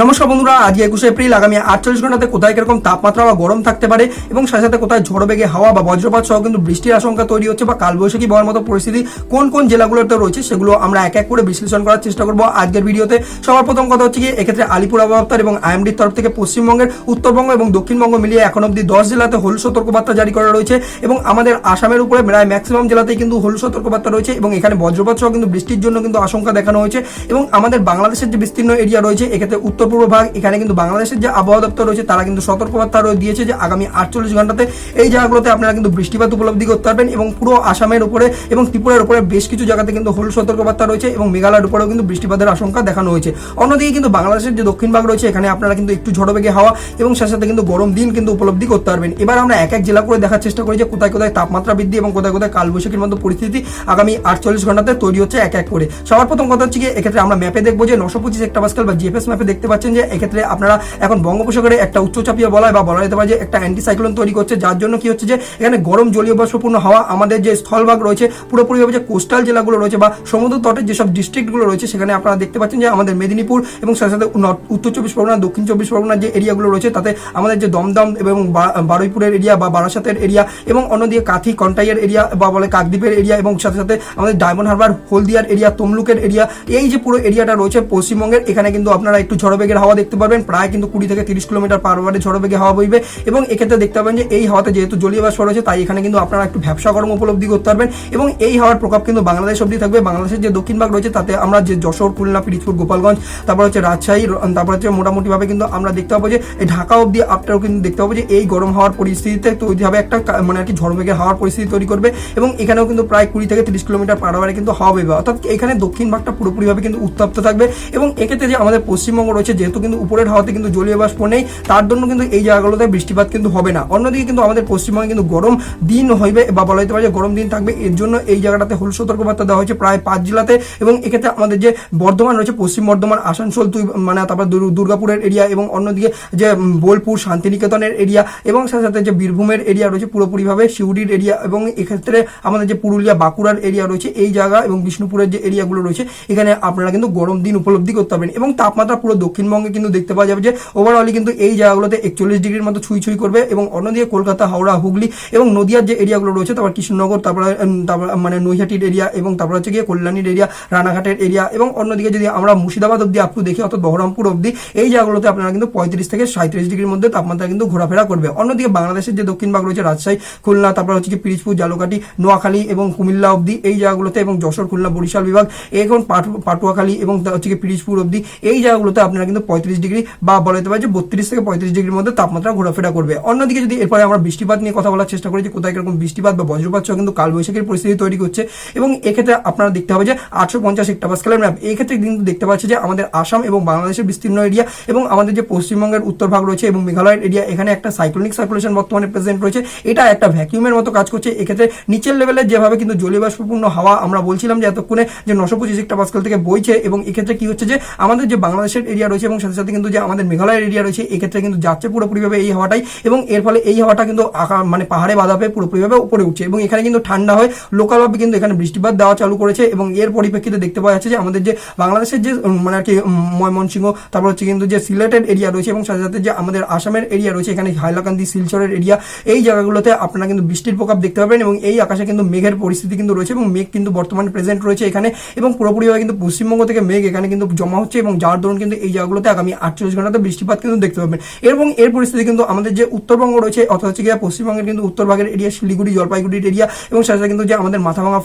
নমস্কার বন্ধুরা, আজকে 21 এপ্রিল আগামী 48 ঘন্টাতে কোথায় কিরকম তাপমাত্রা বা গরম থাকতে পারে এবং সাথে সাথে কোথায় ঝড় বেগে হাওয়া বা বজ্রপাত সহ কিন্তু বৃষ্টির আশঙ্কা তৈরি হচ্ছে বা কালবৈশাখী বওয়ার মতো পরিস্থিতি কোন কোন জেলাগুলোতে রয়েছে সেগুলো আমরা এক এক করে বিশ্লেষণ করার চেষ্টা করব আজকের ভিডিওতে। সবার প্রথম কথা হচ্ছে কি, এক্ষেত্রে আলিপুর আবহাওয়া দপ্তর এবং আইএমডির তরফ থেকে পশ্চিমবঙ্গের উত্তরবঙ্গ এবং দক্ষিণবঙ্গ মিলিয়ে এখন অব্দি 10 জেলাতে হলুদ সতর্কবার্তা জারি করা রয়েছে এবং আমাদের আসামের উপরে প্রায় ম্যাক্সিমাম জেলাতেই কিন্তু হলুদ সতর্কবার্তা রয়েছে এবং এখানে বজ্রপাত সহ কিন্তু বৃষ্টির জন্য কিন্তু আশঙ্কা দেখানো হয়েছে। এবং আমাদের বাংলাদেশের যে বিস্তীর্ণ এরিয়া রয়েছে, এক্ষেত্রে উত্তর পূর্ব ভাগ, এখানে কিন্তু বাংলাদেশের যে আবহাওয়া দপ্তর রয়েছে তারা কিন্তু সতর্কবার্তা দিয়েছে যে আগামী 48 ঘন্টাতে এই জায়গাগুলোতে আপনারা কিন্তু বৃষ্টিপাত উপলব্ধি করতে পারবেন এবং পুরো আসামের উপরে এবং ত্রিপুরার উপরে বেশ কিছু জায়গাতে কিন্তু হলুদ সতর্কবার্তা রয়েছে এবং মেঘালয়ের উপরেও কিন্তু বৃষ্টিপাতের আশঙ্কা দেখানো হয়েছে। অন্যদিকে কিন্তু বাংলাদেশের যে দক্ষিণ ভাগ রয়েছে, এখানে আপনারা কিন্তু একটু ঝড় বেগে হাওয়া এবং সাথে সাথে কিন্তু গরম দিন কিন্তু উপলব্ধি করতে পারবেন। এবার আমরা এক এক জেলা করে দেখার চেষ্টা করি যে কোথায় কোথায় তাপমাত্রা বৃদ্ধি এবং কোথায় কোথায় কালবৈশাখীর মতো পরিস্থিতি আগামী 48 ঘন্টাতে তৈরি হচ্ছে এক এক করে। সবার প্রথম কথা হচ্ছে কি, এক্ষেত্রে আমরা ম্যাপে দেখবো যে 925 হেক্টোপাস্কেল বা জিএফএস ম্যাপে দেখতে পাচ্ছেন যে এক্ষেত্রে আপনারা এখন বঙ্গোপসাগরে একটা উচ্চচাপীয় বলয় বা বলা যেতে পারে যে একটা অ্যান্টিসাইক্লোন তৈরি করছে, যার জন্য কি হচ্ছে যে এখানে গরম জলীয় বাষ্পপূর্ণ হাওয়া আমাদের যে স্থলভাগ রয়েছে পুরোপুরিভাবে যে কোস্টাল জেলাগুলো রয়েছে বা সমুদ্র তটের যেসব ডিস্ট্রিক্টগুলো রয়েছে সেখানে আপনারা দেখতে পাচ্ছেন যে আমাদের মেদিনীপুর এবং সাথে সাথে উত্তর 24 পরগনা, দক্ষিণ 24 পরগনার যে এরিয়াগুলো রয়েছে তাতে আমাদের যে দমদম এবং বারুইপুরের এরিয়া বা বারাসাতের এরিয়া এবং অন্যদিকে কাথি কন্টাইয়ের এরিয়া বা বলে কাকদ্বীপের এরিয়া এবং সাথে সাথে আমাদের ডায়মন্ড হারবার, হলদিয়ার এরিয়া, তমলুকের এরিয়া, এই যে পুরো এরিয়াটা রয়েছে পশ্চিমবঙ্গের, এখানে কিন্তু আপনারা একটু ঝড় বেগের হাওয়া দেখতে পারবেন। প্রায় কিন্তু 20 থেকে 30 কিলোমিটার পার আওয়ারে ঝড় বেগে হাওয়া বইবে এবং এক্ষেত্রে দেখতে পাবেন যে এই হাওয়াতে যেহেতু জলীয় বাষ্প রয়েছে তাই এখানে কিন্তু আপনারা একটু ভ্যাপসা গরম উপলব্ধি করতে পারবেন এবং এই হাওয়ার প্রভাব কিন্তু বাংলাদেশ অবধি থাকবে। বাংলাদেশের যে দক্ষিণ ভাগ রয়েছে তাতে আমরা যে যশোর, খুলনা, পিরিজপুর, গোপালগঞ্জ, তারপর হচ্ছে রাজশাহী, তারপর হচ্ছে মোটামুটি ভাবে কিন্তু আমরা দেখতে পাবো যে এই ঢাকা অবধি আপনারাও কিন্তু দেখতে পাবো যে এই গরম হাওয়ার পরিস্থিতিতে তৈরি হবে একটা মানে আর কি ঝড় বেগের হাওয়ার পরিস্থিতি তৈরি করবে এবং এখানেও কিন্তু প্রায় 20 থেকে 30 কিলোমিটার পার আওয়ারে কিন্তু হাওয়া বইবে, অর্থাৎ এখানে দক্ষিণ ভাগটা পুরোপুরিভাবে কিন্তু উত্তপ্ত থাকবে এবং এক্ষেত্রে যে আমাদের পশ্চিমবঙ্গ রয়েছে যেহেতু কিন্তু উপরের হাওয়াতে কিন্তু জলীয় বাষ্প নেই, তার জন্য কিন্তু এই জায়গাগুলোতে বৃষ্টিপাত কিন্তু হবে না। অন্যদিকে কিন্তু আমাদের পশ্চিমবঙ্গে কিন্তু গরম দিন হইবে বা বলা যেতে পারে যে গরম দিন থাকবে, এর জন্য এই জায়গাটাতে হলুদ সতর্কবার্তা দেওয়া হয়েছে প্রায় 5 জেলাতে এবং এক্ষেত্রে আমাদের যে বর্ধমান রয়েছে, পশ্চিম বর্ধমান, আসানসোল, মানে তারপর দুর্গাপুরের এরিয়া এবং অন্যদিকে যে বোলপুর, শান্তিনিকেতনের এরিয়া এবং সাথে সাথে যে বীরভূমের এরিয়া রয়েছে পুরোপুরিভাবে, শিউড়ির এরিয়া এবং এক্ষেত্রে আমাদের যে পুরুলিয়া, বাঁকুড়ার এরিয়া রয়েছে এই জায়গা এবং বিষ্ণুপুরের যে এরিয়াগুলো রয়েছে এখানে আপনারা কিন্তু গরম দিন উপলব্ধি করতে পারবেন এবং তাপমাত্রা পুরো দক্ষিণবঙ্গে কিন্তু দেখতে পাওয়া যাবে যে ওভারঅলি কিন্তু এই জায়গাগুলোতে 41 ডিগ্রির মতো ছুঁই করবে এবং অন্যদিকে কলকাতা, হাওড়া, হুগলি এবং নদিয়ার যে এরিয়াগুলো রয়েছে, তারপর কৃষ্ণনগর, তারপর মানে নৈহাটির এরিয়া এবং তারপর হচ্ছে গিয়ে কল্যাণীর এরিয়া, রানাঘাটের এরিয়া এবং অন্যদিকে যদি আমরা মুর্শিদাবাদ অব্দি আপটু দেখি অর্থাৎ বহরমপুর অব্দি এই জায়গাগুলোতে আপনারা কিন্তু 35 থেকে 37 ডিগ্রির মধ্যে তাপমাত্রা কিন্তু ঘোরাফেরা করবে। অন্যদিকে বাংলাদেশের যে দক্ষিণ ভাগ রয়েছে, রাজশাহী, খুলনা, তারপর হচ্ছে কি পিরিজপুর, জালুকাঠি, নোয়াখালী এবং কুমিল্লা অব্দি এই জায়গাগুলোতে এবং যশোর, খুলনা, বরিশাল বিভাগ, এখন পাটুয়াখালী এবং হচ্ছে কি পিরিজপুর অব্দি এই জায়গাগুলোতে আপনারা কিন্তু 35 ডিগ্রি বা বলা যেতে পারে যে 32 থেকে 35 ডিগ্রির মধ্যে তাপমাত্রা ঘোরাফেরা করবে। অন্যদিকে যদি এরপরে আমরা বৃষ্টিপাত নিয়ে কথা বলার চেষ্টা করি যে কোথায় কিরকম বৃষ্টিপাত বা বজ্রপাত সহ কিন্তু কালবৈশাখীর পরিস্থিতি তৈরি করছে এবং এক্ষেত্রে আপনারা দেখতে হবে যে 850 হেক্টোপাস্কেলের ম্যাপ, এই ক্ষেত্রে কিন্তু দেখতে পাচ্ছি যে আমাদের আসাম এবং বাংলাদেশের বিস্তীর্ণ এরিয়া এবং আমাদের যে পশ্চিমবঙ্গের উত্তর ভাগ রয়েছে এবং মেঘালয়ের এরিয়া, এখানে একটা সাইক্লোনিক সার্কুলেশন বর্তমানে প্রেজেন্ট রয়েছে, এটা একটা ভ্যাকিউমের মতো কাজ করছে। এক্ষেত্রে নিচের লেভেলের যেভাবে কিন্তু জলীয় বাষ্পপূর্ণ হাওয়া আমরা বলছিলাম যে এতক্ষণে যে 925 হেক্টোপাস্কেল থেকে বইছে এবং এক্ষেত্রে কি হচ্ছে যে আমাদের যে বাংলাদেশের এরিয়া রয়েছে এবং সাথে সাথে কিন্তু যে আমাদের মেঘালয়ের এরিয়া রয়েছে এক্ষেত্রে কিন্তু যাচ্ছে পুরোপুরিভাবে এই হাওয়াটাই এবং এর ফলে এই হাওয়াটা কিন্তু মানে পাহাড়ে বাধা পেয়ে পুরোপুরিভাবে উপরে উঠছে এবং এখানে কিন্তু ঠান্ডা হয়, লোকালভাবে কিন্তু এখানে বৃষ্টিপাত দেওয়া চালু করেছে এবং এর পরিপ্রেক্ষিতে দেখতে পাওয়া যাচ্ছে যে আমাদের যে বাংলাদেশের যে মানে আর কি ময়মনসিংহ, তারপর হচ্ছে কিন্তু যে সিলেটের এরিয়া রয়েছে এবং সাথে সাথে যে আমাদের আসামের এরিয়া রয়েছে, এখানে হাইলাকান্দি, শিলচরের এরিয়া, এই জায়গাগুলোতে আপনারা কিন্তু বৃষ্টির প্রভাব দেখতে পাবেন এবং এই আকাশে কিন্তু মেঘের পরিস্থিতি কিন্তু রয়েছে এবং মেঘ কিন্তু বর্তমানে প্রেজেন্ট রয়েছে এখানে এবং পুরোপুরিভাবে কিন্তু পশ্চিমবঙ্গ থেকে মেঘ এখানে কিন্তু জমা হচ্ছে এবং যার দরুন কিন্তু এই জায়গাগুলোতে আগামী 48 ঘন্টাতে বৃষ্টিপাত কিন্তু দেখতে পাবেন। এবং এর পরিস্থিতি কিন্তু আমাদের যে উত্তরবঙ্গ রয়েছে অর্থাৎ হচ্ছে গিয়ে পশ্চিমবঙ্গের কিন্তু উত্তর ভাগের এরিয়া, শিলিগুড়ি, জলপাইগুড়ির এরিয়া এবং সাথে সাথে কিন্তু যে আমাদের মাথাভাঙা,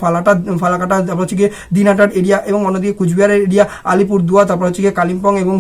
ফালাকাটা, তারপর হচ্ছে গিয়ে দিনহাটার এরিয়া এবং অন্যদিকে কুচবিহারের এরিয়া, আলিপুরদুয়ার, তারপর হচ্ছে গিয়ে কালিম্পং এবং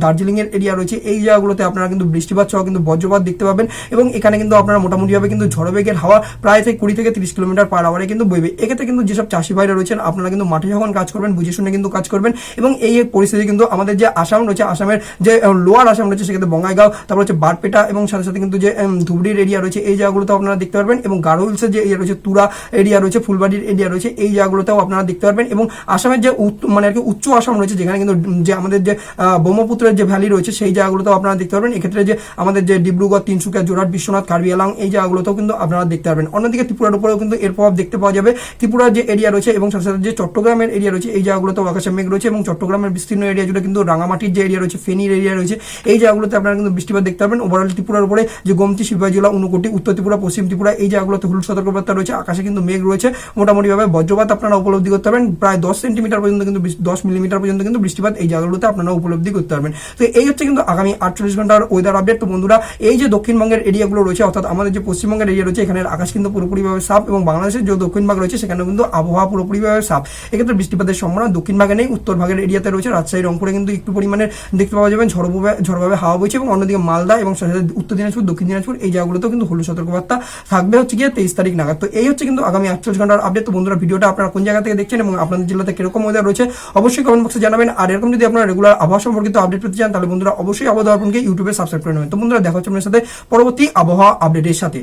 দার্জিলিং এর এরিয়া রয়েছে, এই জায়গাগুলোতে আপনারা কিন্তু বৃষ্টিপাত সহ কিন্তু বজ্রপাত দেখতে পাবেন এবং এখানে কিন্তু আপনারা মোটামুটিভাবে কিন্তু ঝড় বেগের হাওয়া প্রায় 20 থেকে 30 কিলোমিটার পার আওয়ারে কিন্তু বইবে। এক্ষেত্রে কিন্তু যেসব চাষি ভাইরা রয়েছেন আপনারা কিন্তু মাঠে যখন কাজ করবেন বুঝে শুনে কিন্তু কাজ করবেন এবং এই পরিস্থিতি কিন্তু আমাদের যে আসাম রয়েছে, আসামের যে লোয়ার আসাম রয়েছে সেক্ষেত্রে বঙ্গাইগাঁও, তারপর হচ্ছে বারপেটা এবং সাথে সাথে কিন্তু যে ধুবড়ির এরিয়া রয়েছে এই জায়গাগুলোতেও আপনারা দেখতে পারবেন এবং গারো হিলসের যে এরিয়া রয়েছে, তুরা এরিয়া রয়েছে, ফুলবাড়ির এরিয়া রয়েছে, এই জায়গাগুলোতেও আপনারা দেখতে পারবেন এবং আসামের যে মানে আর কি উচ্চ আসাম রয়েছে যেখানে কিন্তু যে আমাদের যে ব্রহ্মপুত্রের যে ভ্যালি রয়েছে সেই জায়গাগুলোতেও আপনারা দেখতে পারবেন। এক্ষেত্রে যে আমাদের যে ডিব্রুগড়, তিনসুকিয়া, জোরহাট, বিশ্বনাথ, কার্বি আংলং এই জায়গাগুলোতেও কিন্তু আপনারা দেখতে পারবেন। অন্যদিকে ত্রিপুরার উপরেও কিন্তু এর প্রভাব দেখতে পাওয়া যাবে। ত্রিপুরার যে এরিয়া রয়েছে এবং সাথে সাথে যে চট্টগ্রামের এরিয়া রয়েছে এই জায়গাগুলোতেও আকাশে মেঘ রয়েছে এবং চট্টগ্রামের বিস্তীর্ণ এরিয়া জুড়ে কিন্তু রাঙামাটির যে এরিয়া এরিয়া রয়েছে, ফেনীর এরিয়া রয়েছে, এই জায়গাগুলোতে আপনারা কিন্তু বৃষ্টিপাত দেখতে পাবেন। ওভারঅল ত্রিপুরার উপরে যে গোমতী, সিপাহী জেলা, ঊনকোটি, উত্তর ত্রিপুরা, পশ্চিম ত্রিপুরা, এই জায়গাগুলোতে হলুদ সতর্কবার্তা রয়েছে। আকাশে কিন্তু মেঘ রয়েছে, মোটামুটিভাবে বজ্রপাত আপনারা উপলব্ধি করতে পারবেন। প্রায় 10 সেন্টিমিটার পর্যন্ত কিন্তু 10 মিলিমিটার পর্যন্ত কিন্তু বৃষ্টিপাত এই জায়গাগুলোতে আপনারা উপলব্ধি করতে পারবেন। তো এই হচ্ছে কিন্তু আগামী 48 ঘন্টার ওয়েদার আপডেট। তো বন্ধুরা, এই যে দক্ষিণবঙ্গের এরিয়াগুলো রয়েছে, অর্থাৎ আমাদের যে পশ্চিমবঙ্গের এরিয়া রয়েছে, এখানের আকাশ কিন্তু পুরোপুরিভাবে সাফ, এবং বাংলাদেশের যে দক্ষিণ ভাগ রয়েছে সেখানেও কিন্তু আবহাওয়া পুরোপুরিভাবে সাফ। এক্ষেত্রে বৃষ্টিপাতের সম্ভাবনা দক্ষিণ ভাগে নেই, উত্তর ভাগের এরিয়াতে রয়েছে। রাজশাহী, রংপুরে কিন্তু একটু পরিমাণে দেখতে পাওয়া যাবে ঝড়ভাবে হাওয়া বইছে, এবং অন্যদিকে মালদা এবং সাথে উত্তর দিনাজপুর, দক্ষিণ দিনাজপুর, এই জায়গাগুলোতেও কিন্তু হলুদ সতর্কবার্তা থাকবে হচ্ছে গিয়ে 23 তারিখ নাগাদ। তো এই হচ্ছে কিন্তু আগামী 48 ঘন্টার আপডেট। তো বন্ধুরা, ভিডিওটা আপনারা কোন জায়গা থেকে দেখছেন এবং আপনাদের জেলাতে কিরকম ওয়েদার রয়েছে অবশ্যই কমেন্ট বক্সে জানাবেন। আর এরকম যদি আপনারা রেগুলার আবহাওয়া সম্পর্কিত আপডেট পেতে চান তাহলে বন্ধুরা অবশ্যই আবহাওয়া দর্পণকে ইউটিউবে সাবস্ক্রাইব করে নেবেন। তো বন্ধুরা, দেখা হচ্ছে আপনার সাথে পরবর্তী আবহাওয়া আপডেটের সাথে।